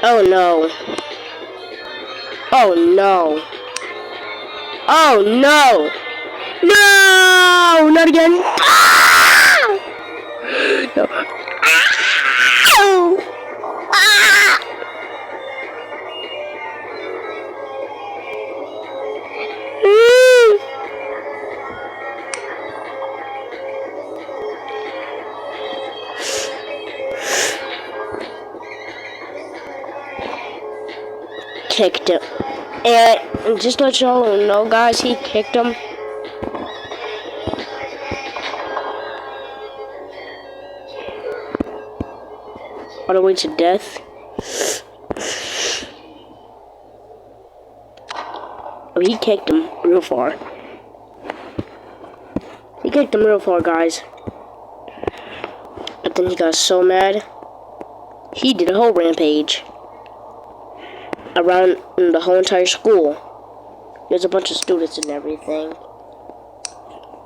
Oh no. Oh no. Oh no. No! Not again. Ah! No. Ow! Ah! Kicked him. And just to let y'all know, guys, he kicked him. All the way to death. Oh, he kicked him real far. He kicked him real far, guys. But then he got so mad, he did a whole rampage around the whole entire school. There's a bunch of students and everything.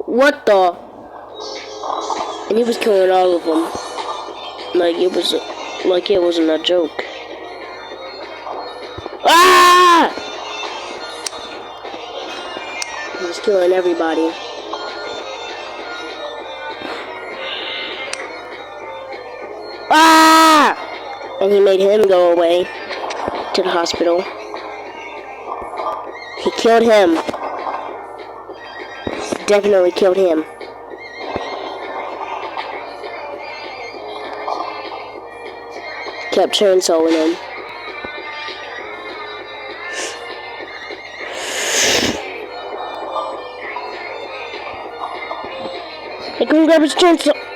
What the? And he was killing all of them. Like it wasn't a joke. Ah! He was killing everybody. Ah! And he made him go away to the hospital. He killed him. Definitely killed him. Kept chainsawing him. He couldn't grab his chainsaw.